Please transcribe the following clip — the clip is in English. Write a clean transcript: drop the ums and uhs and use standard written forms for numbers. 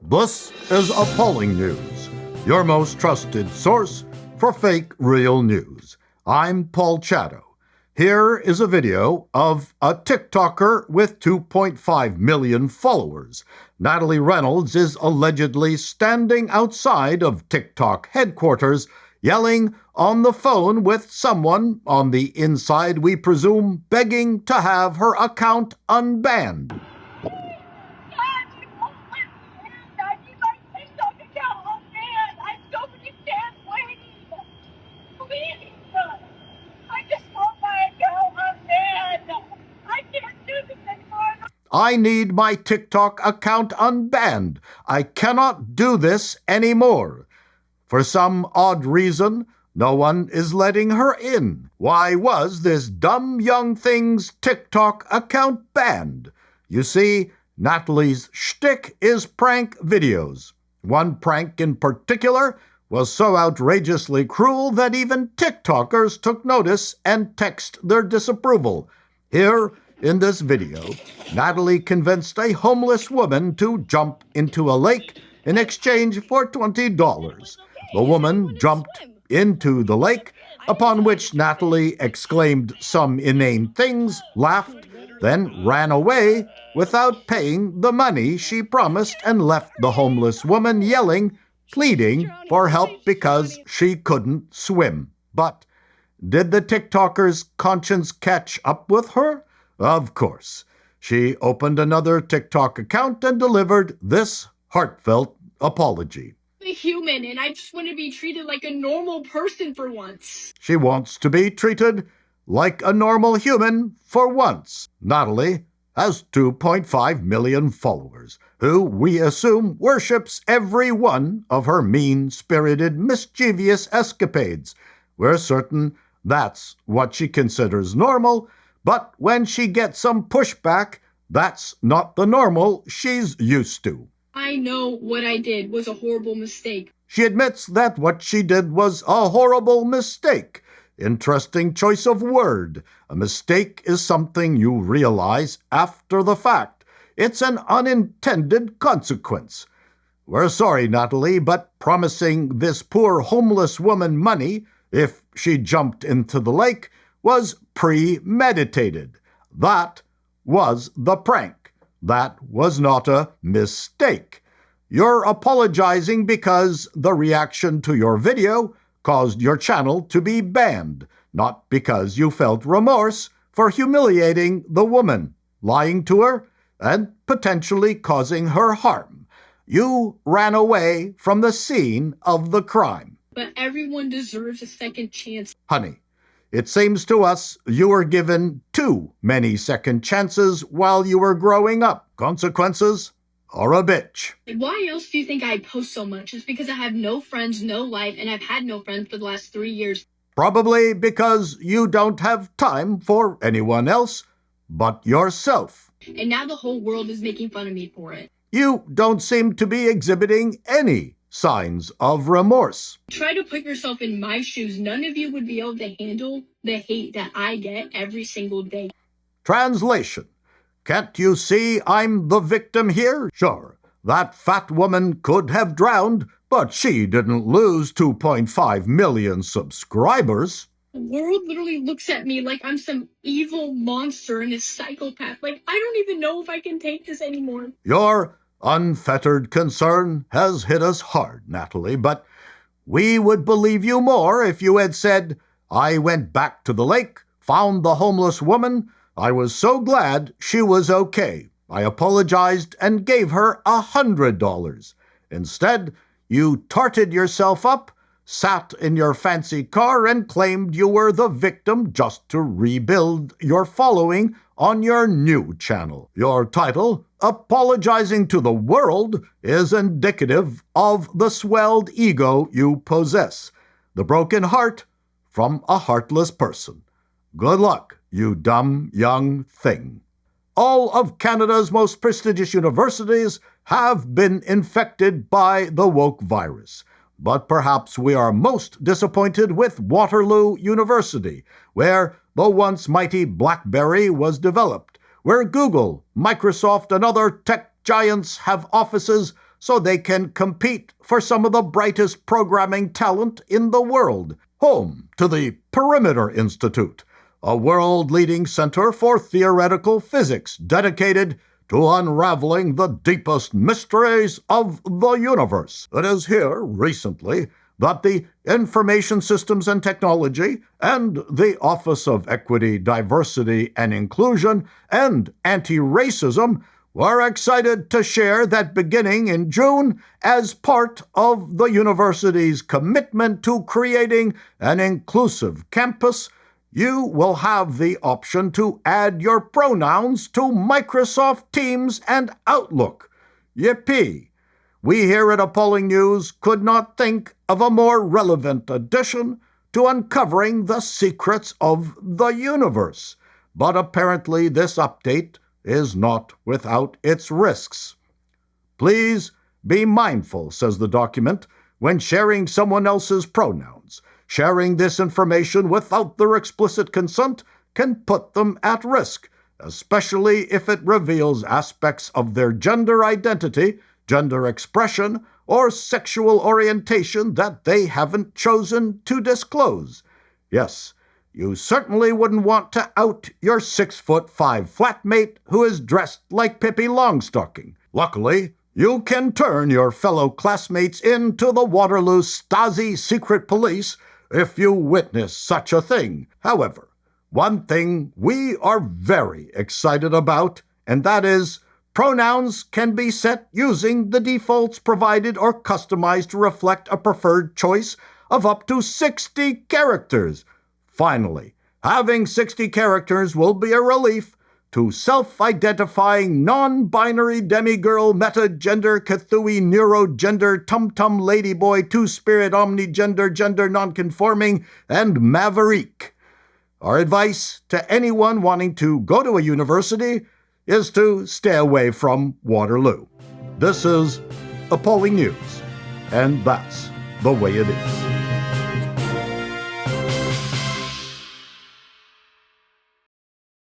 This is Appalling News, your most trusted source for fake real news. I'm Paul Chatto. Here is a video of a TikToker with 2.5 million followers. Natalie Reynolds is allegedly standing outside of TikTok headquarters, yelling on the phone with someone on the inside, we presume, begging to have her account unbanned. I need my TikTok account unbanned. I cannot do this anymore. For some odd reason, no one is letting her in. Why was this dumb young thing's TikTok account banned? You see, Natalie's shtick is prank videos. One prank in particular was so outrageously cruel that even TikTokers took notice and texted their disapproval. Here, in this video, Natalie convinced a homeless woman to jump into a lake in exchange for $20. The woman jumped into the lake, upon which Natalie exclaimed some inane things, laughed, then ran away without paying the money she promised and left the homeless woman yelling, pleading for help because she couldn't swim. But did the TikToker's conscience catch up with her? Of course. She opened another TikTok account and delivered this heartfelt apology. I'm a human, and I just want to be treated like a normal person for once. She wants to be treated like a normal human for once. Natalie has 2.5 million followers, who we assume worships every one of her mean-spirited, mischievous escapades. We're certain that's what she considers normal, but when she gets some pushback, that's not the normal she's used to. I know what I did was a horrible mistake. She admits that what she did was a horrible mistake. Interesting choice of word. A mistake is something you realize after the fact. It's an unintended consequence. We're sorry, Natalie, but promising this poor homeless woman money if she jumped into the lake was premeditated. That was the prank. That was not a mistake. You're apologizing because the reaction to your video caused your channel to be banned, not because you felt remorse for humiliating the woman, lying to her, and potentially causing her harm. You ran away from the scene of the crime. But everyone deserves a second chance. Honey, it seems to us you were given too many second chances while you were growing up. Consequences are a bitch. Why else do you think I post so much? It's because I have no friends, no life, and I've had no friends for the last 3 years. Probably because you don't have time for anyone else but yourself. And now the whole world is making fun of me for it. You don't seem to be exhibiting any signs of remorse. Try to put yourself in my shoes. None of you would be able to handle the hate that I get every single day. Translation. Can't you see I'm the victim here? Sure, that fat woman could have drowned, but she didn't lose 2.5 million subscribers. The world literally looks at me like I'm some evil monster and a psychopath. Like, I don't even know if I can take this anymore. Your unfettered concern has hit us hard, Natalie, but we would believe you more if you had said, I went back to the lake, found the homeless woman. I was so glad she was okay. I apologized and gave her $100. Instead, you tarted yourself up, sat in your fancy car, and claimed you were the victim just to rebuild your following on your new channel. Your title, Apologizing to the World, is indicative of the swelled ego you possess, the broken heart from a heartless person. Good luck, you dumb young thing. All of Canada's most prestigious universities have been infected by the woke virus. But perhaps we are most disappointed with Waterloo University, where the once mighty BlackBerry was developed, where Google, Microsoft, and other tech giants have offices, so they can compete for some of the brightest programming talent in the world. Home to the Perimeter Institute, a world-leading center for theoretical physics dedicated to unraveling the deepest mysteries of the universe. It is here, recently, that the Information Systems and Technology and the Office of Equity, Diversity and Inclusion and Anti-Racism were excited to share that beginning in June, as part of the university's commitment to creating an inclusive campus, you will have the option to add your pronouns to Microsoft Teams and Outlook. Yippee! We here at Appalling News could not think of a more relevant addition to uncovering the secrets of the universe. But apparently this update is not without its risks. Please be mindful, says the document, when sharing someone else's pronouns. Sharing this information without their explicit consent can put them at risk, especially if it reveals aspects of their gender identity, gender expression, or sexual orientation that they haven't chosen to disclose. Yes, you certainly wouldn't want to out your 6'5" flatmate who is dressed like Pippi Longstocking. Luckily, you can turn your fellow classmates into the Waterloo Stazzi secret police if you witness such a thing. However, one thing we are very excited about, and that is pronouns can be set using the defaults provided or customized to reflect a preferred choice of up to 60 characters. Finally, having 60 characters will be a relief to self-identifying non-binary demigirl, meta-gender, Cthulhu, neurogender, tum-tum ladyboy, two-spirit, omnigender, gender nonconforming, and maverick. Our advice to anyone wanting to go to a university is to stay away from Waterloo. This is Appalling News, and that's the way it is.